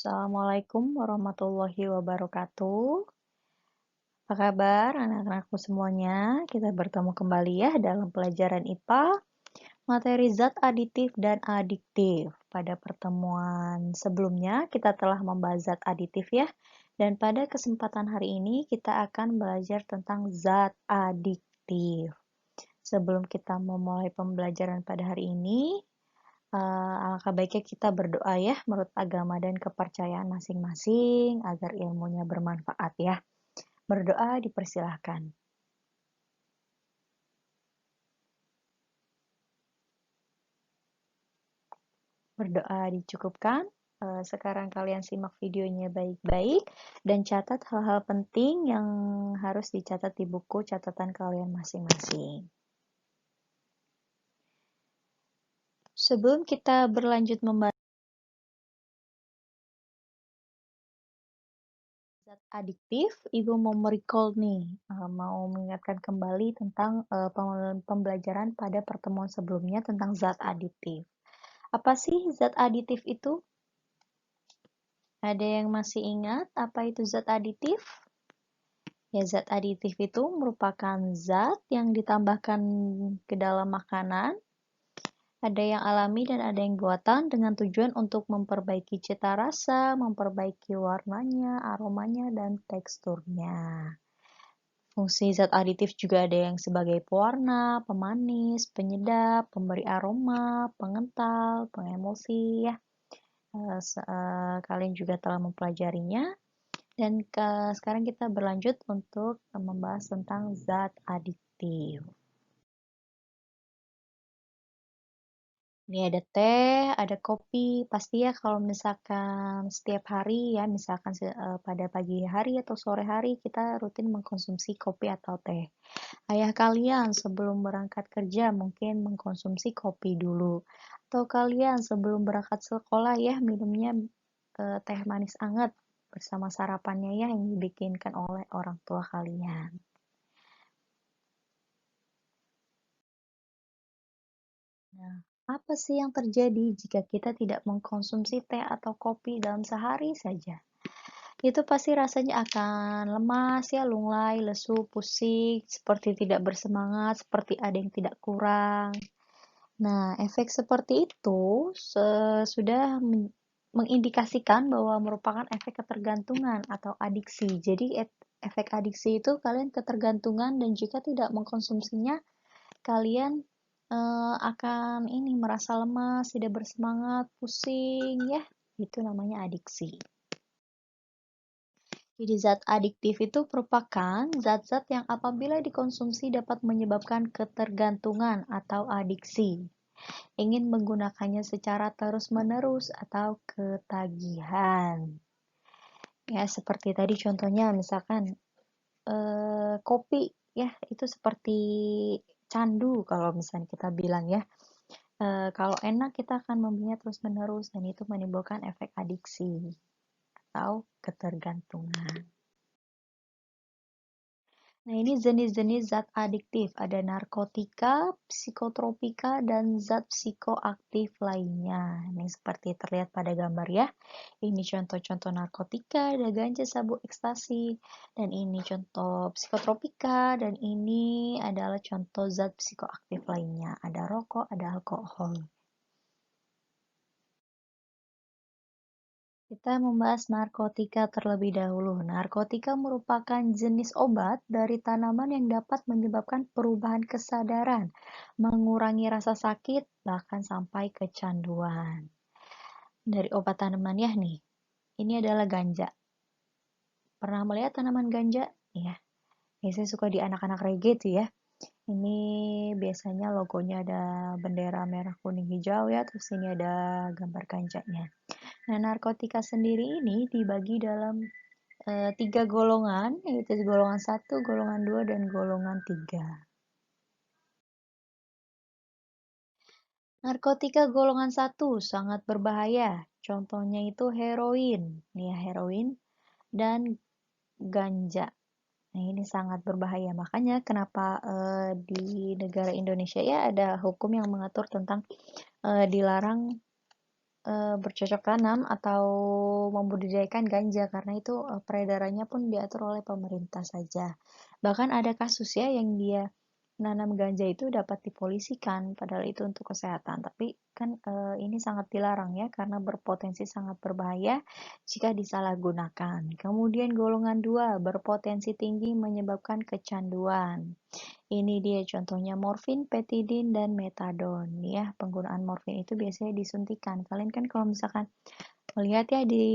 Assalamualaikum warahmatullahi wabarakatuh. Apa kabar anak-anakku semuanya? Kita bertemu kembali ya dalam pelajaran IPA, materi zat aditif dan adiktif. Pada pertemuan sebelumnya kita telah membahas zat aditif ya. Dan pada kesempatan hari ini kita akan belajar tentang zat adiktif. Sebelum kita memulai pembelajaran pada hari ini, alangkah baiknya kita berdoa ya menurut agama dan kepercayaan masing-masing agar ilmunya bermanfaat ya. Berdoa dipersilahkan. Berdoa dicukupkan. Sekarang kalian simak videonya baik-baik dan catat hal-hal penting yang harus dicatat di buku catatan kalian masing-masing. Sebelum kita berlanjut membahas zat adiktif, Ibu mau merecall nih, mau mengingatkan kembali tentang pembelajaran pada pertemuan sebelumnya tentang zat adiktif. Apa sih zat aditif itu? Ada yang masih ingat apa itu zat aditif? Ya, zat aditif itu merupakan zat yang ditambahkan ke dalam makanan. Ada yang alami dan ada yang buatan dengan tujuan untuk memperbaiki cita rasa, memperbaiki warnanya, aromanya, dan teksturnya. Fungsi zat aditif juga ada yang sebagai pewarna, pemanis, penyedap, pemberi aroma, pengental, pengemulsi ya. Kalian juga telah mempelajarinya. Dan sekarang kita berlanjut untuk membahas tentang zat adiktif. Ini ada teh, ada kopi. Pasti ya kalau misalkan setiap hari ya, misalkan pada pagi hari atau sore hari kita rutin mengkonsumsi kopi atau teh. Ayah kalian sebelum berangkat kerja mungkin mengkonsumsi kopi dulu. Atau kalian sebelum berangkat sekolah ya minumnya teh manis anget bersama sarapannya ya yang dibikinkan oleh orang tua kalian. Nah, apa sih yang terjadi jika kita tidak mengkonsumsi teh atau kopi dalam sehari saja? Itu pasti rasanya akan lemas ya, lunglai, lesu, pusing, seperti tidak bersemangat, seperti ada yang tidak kurang. Nah, efek seperti itu sudah mengindikasikan bahwa merupakan efek ketergantungan atau adiksi. Jadi, efek adiksi itu kalian ketergantungan dan jika tidak mengkonsumsinya, kalian akan merasa lemas, tidak bersemangat, pusing ya. Itu namanya adiksi. Jadi zat adiktif itu merupakan zat-zat yang apabila dikonsumsi dapat menyebabkan ketergantungan atau adiksi. Ingin menggunakannya secara terus-menerus atau ketagihan. Ya, seperti tadi contohnya misalkan kopi ya, itu seperti candu kalau misalnya kita bilang ya. Kalau enak kita akan membelinya terus-menerus dan itu menimbulkan efek adiksi atau ketergantungan. Nah, ini jenis-jenis zat adiktif. Ada narkotika, psikotropika, dan zat psikoaktif lainnya. Ini seperti terlihat pada gambar ya. Ini contoh-contoh narkotika, ada ganja, sabu, ekstasi. Dan ini contoh psikotropika, dan ini adalah contoh zat psikoaktif lainnya. Ada rokok, ada alkohol. Kita membahas narkotika terlebih dahulu. Narkotika merupakan jenis obat dari tanaman yang dapat menyebabkan perubahan kesadaran, mengurangi rasa sakit, bahkan sampai kecanduan. Dari obat tanaman ya nih, ini adalah ganja. Pernah melihat tanaman ganja? Ya, biasanya suka di anak-anak reggae tuh ya. Ini biasanya logonya ada bendera merah, kuning, hijau ya, terus ini ada gambar ganjanya. Nah, narkotika sendiri ini dibagi dalam 3 golongan, yaitu golongan 1, golongan 2, dan golongan 3. Narkotika golongan 1 sangat berbahaya. Contohnya itu heroin, nih ya, heroin dan ganja. Nah, ini sangat berbahaya. Makanya kenapa di negara Indonesia ya ada hukum yang mengatur tentang dilarang bercocok tanam atau membudidayakan ganja karena itu peredarannya pun diatur oleh pemerintah saja. Bahkan ada kasus ya yang dia menanam ganja itu dapat dipolisikan padahal itu untuk kesehatan. Tapi kan ini sangat dilarang ya karena berpotensi sangat berbahaya jika disalahgunakan. Kemudian golongan 2 berpotensi tinggi menyebabkan kecanduan. Ini dia contohnya morfin, petidin, dan metadon ya. Penggunaan morfin itu biasanya disuntikan. Kalian kan kalau misalkan melihat ya di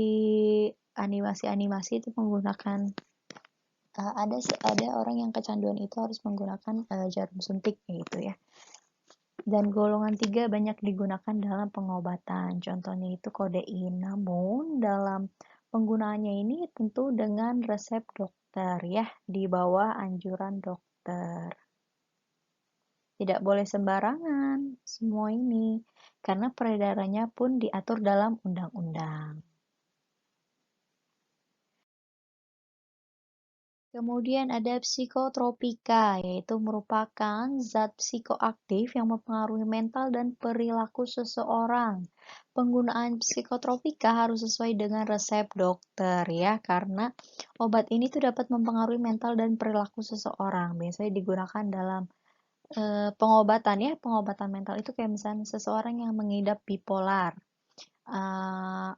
animasi-animasi itu menggunakan ada orang yang kecanduan itu harus menggunakan jarum suntik gitu ya. Dan golongan 3 banyak digunakan dalam pengobatan. Contohnya itu kodein. Namun dalam penggunaannya ini tentu dengan resep dokter ya, di bawah anjuran dokter. Tidak boleh sembarangan semua ini, karena peredarannya pun diatur dalam undang-undang. Kemudian ada psikotropika, yaitu merupakan zat psikoaktif yang mempengaruhi mental dan perilaku seseorang. Penggunaan psikotropika harus sesuai dengan resep dokter ya, karena obat ini tuh dapat mempengaruhi mental dan perilaku seseorang. Biasanya digunakan dalam pengobatan ya, pengobatan mental itu kayak misalnya seseorang yang mengidap bipolar,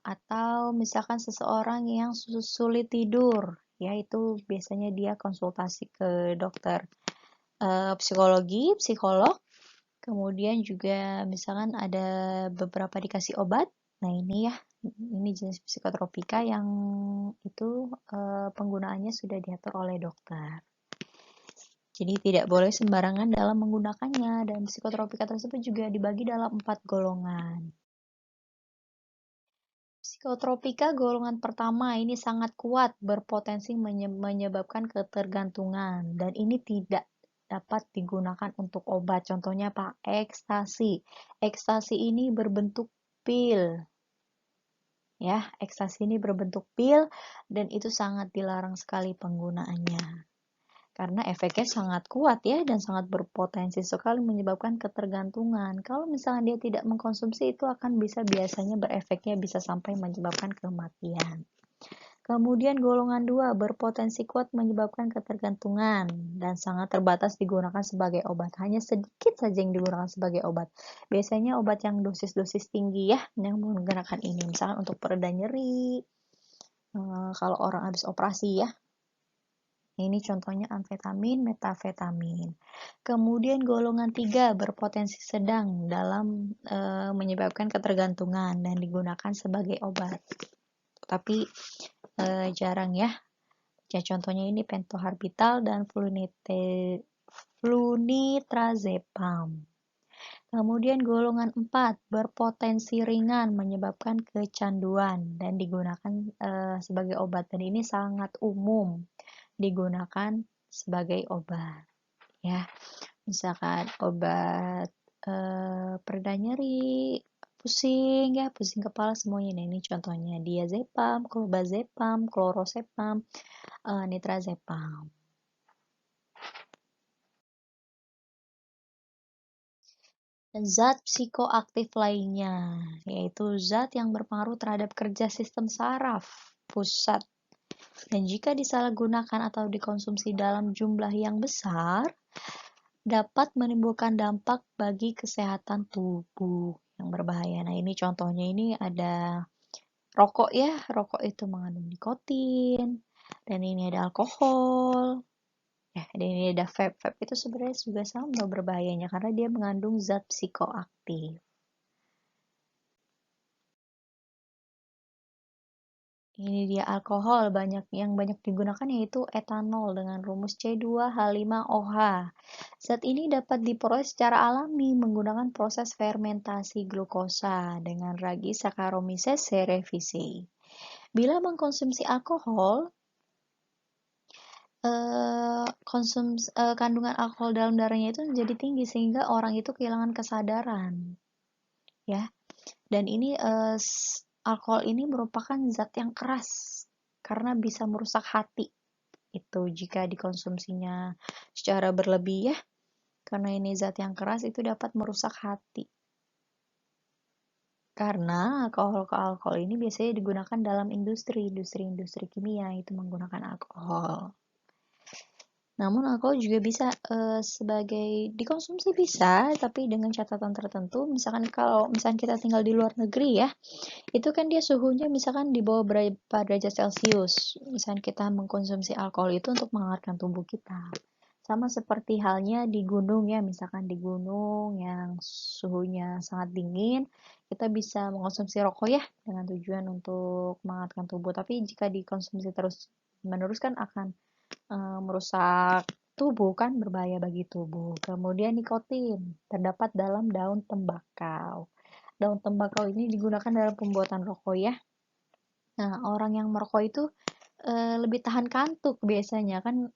atau misalkan seseorang yang sulit tidur, ya itu biasanya dia konsultasi ke dokter psikologi, psikolog. Kemudian juga misalkan ada beberapa dikasih obat. Nah ini ya, ini jenis psikotropika yang itu penggunaannya sudah diatur oleh dokter. Jadi tidak boleh sembarangan dalam menggunakannya, dan psikotropika tersebut juga dibagi dalam 4 golongan. Psikotropika golongan pertama ini sangat kuat, berpotensi menyebabkan ketergantungan, dan ini tidak dapat digunakan untuk obat. Contohnya apa? Ekstasi. Ekstasi ini berbentuk pil. Ya, ekstasi ini berbentuk pil dan itu sangat dilarang sekali penggunaannya. Karena efeknya sangat kuat ya dan sangat berpotensi sekali menyebabkan ketergantungan. Kalau misalnya dia tidak mengkonsumsi itu akan biasanya berefeknya bisa sampai menyebabkan kematian. Kemudian golongan 2 berpotensi kuat menyebabkan ketergantungan dan sangat terbatas digunakan sebagai obat. Hanya sedikit saja yang digunakan sebagai obat. Biasanya obat yang dosis-dosis tinggi ya yang menggunakan ini. Misalnya untuk pereda nyeri, kalau orang habis operasi ya. Ini contohnya amfetamin, metafetamin. Kemudian golongan 3 berpotensi sedang dalam menyebabkan ketergantungan dan digunakan sebagai obat. Tapi jarang ya. Ya contohnya ini pentobarbital dan flunitrazepam. Kemudian golongan 4 berpotensi ringan menyebabkan kecanduan dan digunakan sebagai obat, dan ini sangat umum digunakan sebagai obat ya. Misalkan obat pereda nyeri, pusing ya, pusing kepala semuanya. Nah, ini contohnya diazepam, clobazepam, chlorozepam, nitrazepam. Zat psikoaktif lainnya, yaitu zat yang berpengaruh terhadap kerja sistem saraf pusat. Dan jika disalahgunakan atau dikonsumsi dalam jumlah yang besar, dapat menimbulkan dampak bagi kesehatan tubuh yang berbahaya. Nah, ini contohnya ini ada rokok ya, rokok itu mengandung nikotin, dan ini ada alkohol. Ya, dan ini ada vape. Vape itu sebenarnya juga sama berbahayanya karena dia mengandung zat psikoaktif. Ini dia alkohol yang banyak digunakan yaitu etanol dengan rumus C2H5OH. Zat ini dapat diperoleh secara alami menggunakan proses fermentasi glukosa dengan ragi Saccharomyces cerevisiae. Bila mengkonsumsi alkohol, kandungan alkohol dalam darahnya itu menjadi tinggi sehingga orang itu kehilangan kesadaran. Ya. Dan ini alkohol ini merupakan zat yang keras karena bisa merusak hati itu jika dikonsumsinya secara berlebih ya, karena ini zat yang keras itu dapat merusak hati Karena alkohol ini biasanya digunakan dalam industri kimia itu menggunakan alkohol. Namun alkohol juga bisa sebagai dikonsumsi bisa, tapi dengan catatan tertentu. Misalkan kalau misalkan kita tinggal di luar negeri ya, itu kan dia suhunya misalkan di bawah berapa derajat Celcius. Misalkan kita mengkonsumsi alkohol itu untuk menghangatkan tubuh kita. Sama seperti halnya di gunung ya, misalkan di gunung yang suhunya sangat dingin, kita bisa mengkonsumsi rokok ya dengan tujuan untuk menghangatkan tubuh. Tapi jika dikonsumsi terus menerus kan akan merusak tubuh kan, berbahaya bagi tubuh. Kemudian nikotin terdapat dalam daun tembakau. Daun tembakau ini digunakan dalam pembuatan rokok ya. Nah, orang yang merokok itu lebih tahan kantuk biasanya kan,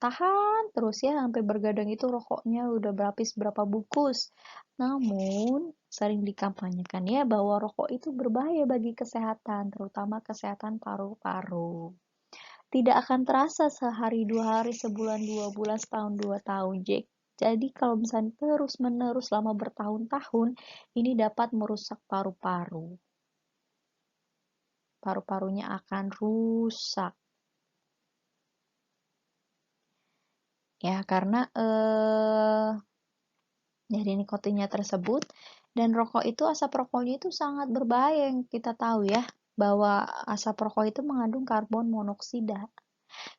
tahan terus ya sampai bergadang itu rokoknya udah berlapis berapa bungkus. Namun sering dikampanyekan ya bahwa rokok itu berbahaya bagi kesehatan, terutama kesehatan paru-paru. Tidak akan terasa sehari, 2 hari, sebulan, 2 bulan, setahun, 2 tahun, Jack. Jadi kalau misalnya terus-menerus selama bertahun-tahun, ini dapat merusak paru-paru. Paru-parunya akan rusak. Ya, karena dari nikotinnya tersebut, dan rokok itu asap rokoknya itu sangat berbahaya yang kita tahu ya, bahwa asap rokok itu mengandung karbon monoksida.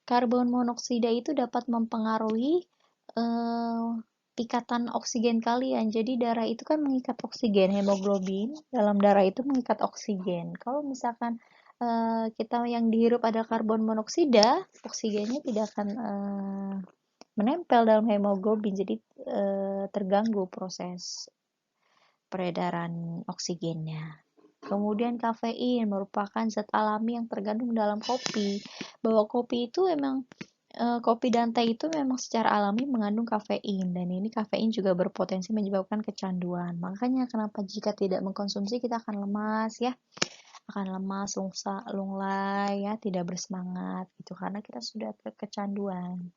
Karbon monoksida itu dapat mempengaruhi eh, ikatan oksigen kalian. Jadi darah itu kan mengikat oksigen, hemoglobin dalam darah itu mengikat oksigen. Kalau misalkan kita yang dihirup ada karbon monoksida, oksigennya tidak akan menempel dalam hemoglobin, jadi terganggu proses peredaran oksigennya. Kemudian kafein merupakan zat alami yang terkandung dalam kopi. Bahwa kopi itu memang kopi dan teh itu memang secara alami mengandung kafein, dan ini kafein juga berpotensi menyebabkan kecanduan. Makanya kenapa jika tidak mengkonsumsi kita akan lemas ya, akan lemas, lunglai ya, tidak bersemangat gitu karena kita sudah kecanduan.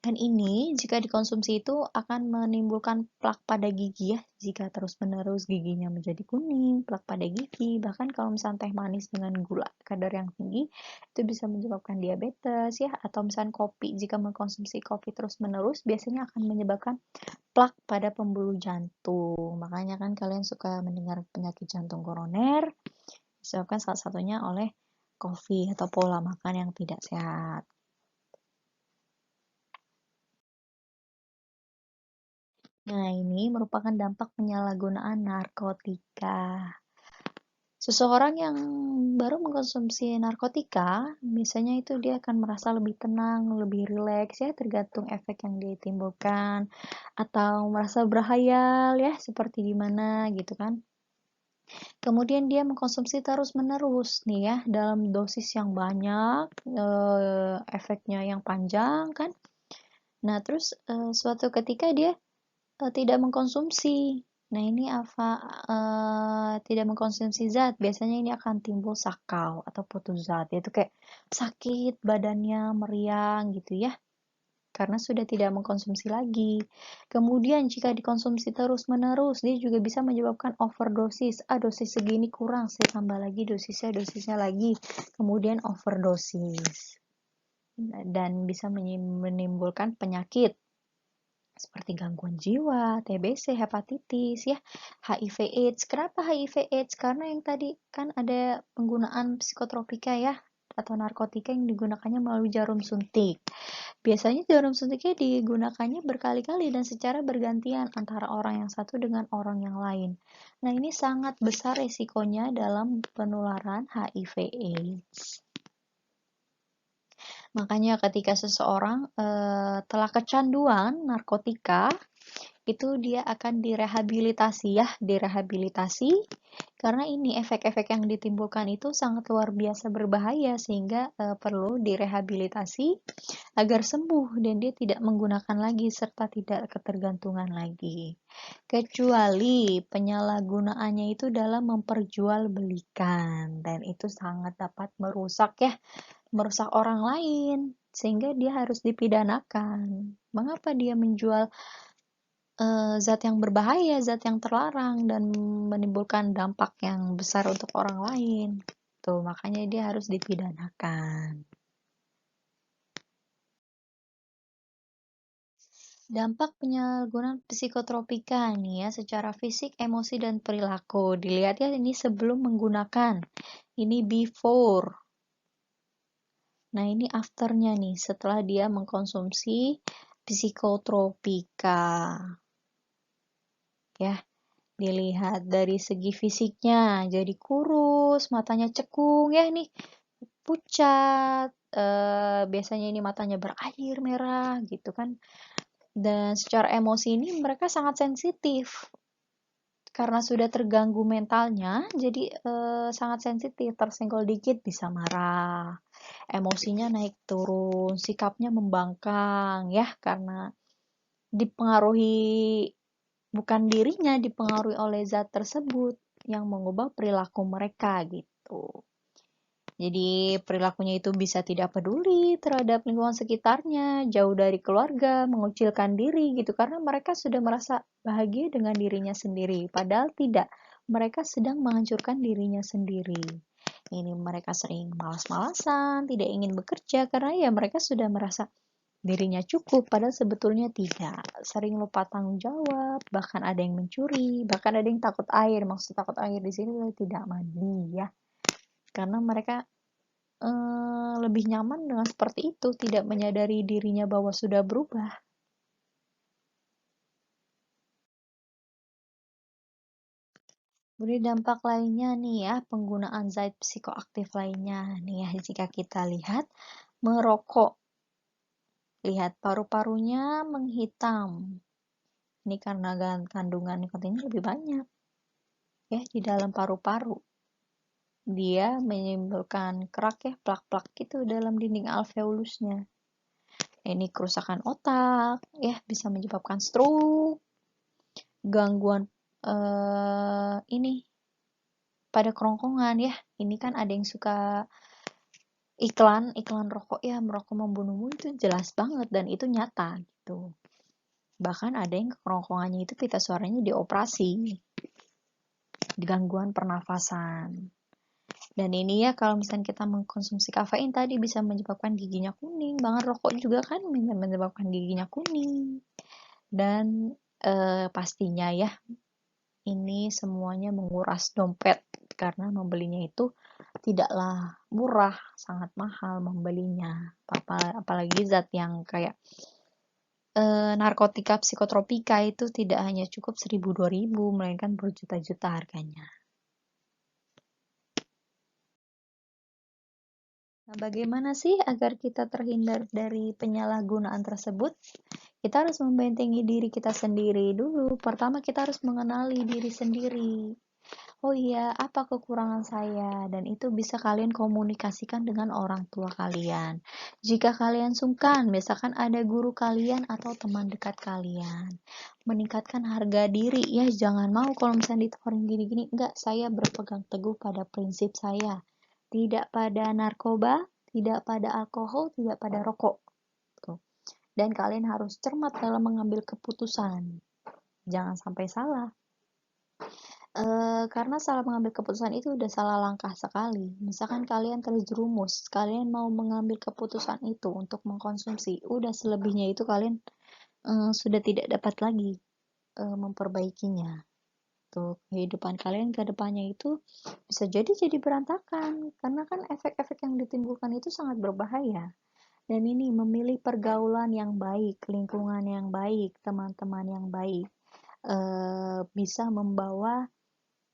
Dan ini jika dikonsumsi itu akan menimbulkan plak pada gigi ya, jika terus-menerus giginya menjadi kuning, plak pada gigi. Bahkan kalau misalnya teh manis dengan gula kadar yang tinggi, itu bisa menyebabkan diabetes ya, atau misalnya kopi, jika mengkonsumsi kopi terus-menerus biasanya akan menyebabkan plak pada pembuluh jantung. Makanya kan kalian suka mendengar penyakit jantung koroner, disebabkan salah satunya oleh kopi atau pola makan yang tidak sehat. Nah, ini merupakan dampak penyalahgunaan narkotika. Seseorang yang baru mengkonsumsi narkotika, biasanya itu dia akan merasa lebih tenang, lebih rileks ya, tergantung efek yang ditimbulkan, atau merasa berhayal ya, seperti di mana gitu kan. Kemudian dia mengkonsumsi terus-menerus nih ya, dalam dosis yang banyak, efeknya yang panjang kan. Nah, terus suatu ketika dia tidak mengkonsumsi. Nah, ini apa? Tidak mengkonsumsi zat. Biasanya ini akan timbul sakau atau putus zat. Yaitu kayak sakit badannya, meriang gitu ya. Karena sudah tidak mengkonsumsi lagi. Kemudian jika dikonsumsi terus-menerus, dia juga bisa menyebabkan overdosis. Dosis segini kurang, saya tambah lagi dosisnya lagi. Kemudian overdosis. Dan bisa menimbulkan penyakit seperti gangguan jiwa, TBC, hepatitis, ya, HIV/AIDS. Kenapa HIV/AIDS? Karena yang tadi kan ada penggunaan psikotropika ya, atau narkotika yang digunakannya melalui jarum suntik. Biasanya jarum suntiknya digunakannya berkali-kali dan secara bergantian antara orang yang satu dengan orang yang lain. Nah, ini sangat besar resikonya dalam penularan HIV/AIDS. Makanya ketika seseorang telah kecanduan narkotika, itu dia akan direhabilitasi karena ini efek-efek yang ditimbulkan itu sangat luar biasa berbahaya, sehingga perlu direhabilitasi agar sembuh dan dia tidak menggunakan lagi serta tidak ketergantungan lagi. Kecuali penyalahgunaannya itu dalam memperjualbelikan, dan itu sangat dapat merusak orang lain, sehingga dia harus dipidanakan. Mengapa dia menjual zat yang berbahaya, zat yang terlarang, dan menimbulkan dampak yang besar untuk orang lain. Tuh, makanya dia harus dipidanakan. Dampak penyalahgunaan psikotropika nih ya, secara fisik, emosi, dan perilaku. Dilihat ya, ini sebelum menggunakan. Ini before. Nah, ini afternya nih, setelah dia mengkonsumsi psikotropika. Ya, dilihat dari segi fisiknya, jadi kurus, matanya cekung, ya nih, pucat, biasanya ini matanya berair merah gitu kan. Dan secara emosi ini mereka sangat sensitif. Karena sudah terganggu mentalnya, jadi sangat sensitif, tersenggol dikit bisa marah, emosinya naik turun, sikapnya membangkang ya, karena dipengaruhi, bukan dirinya, dipengaruhi oleh zat tersebut yang mengubah perilaku mereka gitu. Jadi perilakunya itu bisa tidak peduli terhadap lingkungan sekitarnya, jauh dari keluarga, mengucilkan diri gitu, karena mereka sudah merasa bahagia dengan dirinya sendiri. Padahal tidak, mereka sedang menghancurkan dirinya sendiri. Ini mereka sering malas-malasan, tidak ingin bekerja karena ya mereka sudah merasa dirinya cukup, padahal sebetulnya tidak. Sering lupa tanggung jawab, bahkan ada yang mencuri, bahkan ada yang takut air. Maksud takut air di sini tidak mandi ya. Karena mereka lebih nyaman dengan seperti itu, tidak menyadari dirinya bahwa sudah berubah. Kemudian dampak lainnya nih ya, penggunaan zat psikoaktif lainnya nih ya, jika kita lihat merokok. Lihat paru-parunya menghitam. Ini karena kandungan nikotinnya lebih banyak ya di dalam paru-paru. Dia menimbulkan kerak ya, plak-plak gitu dalam dinding alveolusnya. Ini kerusakan otak ya, bisa menyebabkan stroke, gangguan ini pada kerongkongan ya. Ini kan ada yang suka iklan rokok ya, merokok membunuhmu, itu jelas banget dan itu nyata gitu. Bahkan ada yang kerongkongannya itu pita suaranya dioperasi, gangguan pernafasan. Dan ini ya, kalau misalnya kita mengkonsumsi kafein tadi bisa menyebabkan giginya kuning. Bahkan rokok juga kan menyebabkan giginya kuning. Dan pastinya ya, ini semuanya menguras dompet karena membelinya itu tidaklah murah, sangat mahal membelinya. Apalagi zat yang kayak narkotika psikotropika itu tidak hanya cukup 1.000-2.000, melainkan berjuta-juta harganya. Nah, bagaimana sih agar kita terhindar dari penyalahgunaan tersebut? Kita harus membentengi diri kita sendiri dulu. Pertama, kita harus mengenali diri sendiri. Oh iya, apa kekurangan saya? Dan itu bisa kalian komunikasikan dengan orang tua kalian. Jika kalian sungkan, misalkan ada guru kalian atau teman dekat kalian, meningkatkan harga diri. Ya, jangan mau kalau misalnya ditawarin gini-gini. Enggak, saya berpegang teguh pada prinsip saya. Tidak pada narkoba, tidak pada alkohol, tidak pada rokok. Tuh. Dan kalian harus cermat dalam mengambil keputusan. Jangan sampai salah. Karena salah mengambil keputusan itu udah salah langkah sekali. Misalkan kalian terjerumus, kalian mau mengambil keputusan itu untuk mengkonsumsi, udah selebihnya itu kalian sudah tidak dapat lagi memperbaikinya. Tuh, kehidupan kalian ke depannya itu bisa jadi berantakan karena kan efek-efek yang ditimbulkan itu sangat berbahaya. Dan ini memilih pergaulan yang baik, lingkungan yang baik, teman-teman yang baik bisa membawa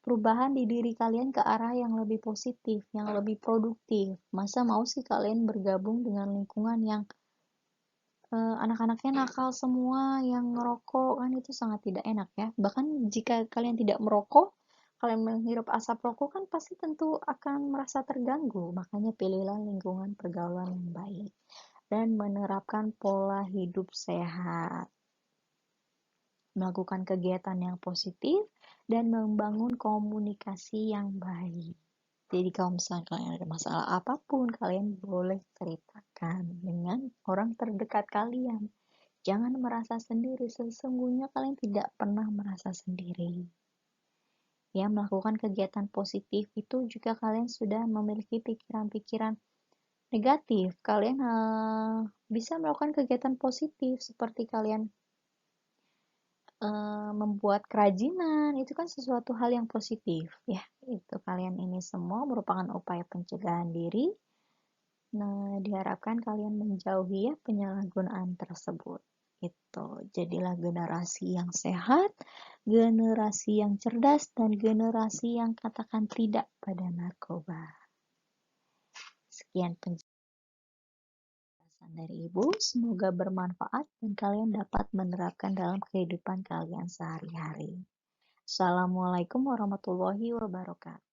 perubahan di diri kalian ke arah yang lebih positif, yang lebih produktif. Masa mau sih kalian bergabung dengan lingkungan yang anak-anaknya nakal semua, yang ngerokok, kan itu sangat tidak enak ya. Bahkan jika kalian tidak merokok, kalian menghirup asap rokok kan pasti tentu akan merasa terganggu. Makanya pilihlah lingkungan pergaulan yang baik dan menerapkan pola hidup sehat. Melakukan kegiatan yang positif dan membangun komunikasi yang baik. Jadi kalau misalnya kalian ada masalah apapun, kalian boleh ceritakan dengan orang terdekat kalian. Jangan merasa sendiri, sesungguhnya kalian tidak pernah merasa sendiri. Ya, melakukan kegiatan positif itu juga kalian sudah memiliki pikiran-pikiran negatif. Kalian bisa melakukan kegiatan positif seperti kalian membuat kerajinan, itu kan sesuatu hal yang positif ya. Itu kalian ini semua merupakan upaya pencegahan diri. Nah, diharapkan kalian menjauhi ya penyalahgunaan tersebut. Itu jadilah generasi yang sehat, generasi yang cerdas, dan generasi yang katakan tidak pada narkoba. Sekian penjelasan dari Ibu, semoga bermanfaat dan kalian dapat menerapkan dalam kehidupan kalian sehari-hari. Assalamualaikum warahmatullahi wabarakatuh.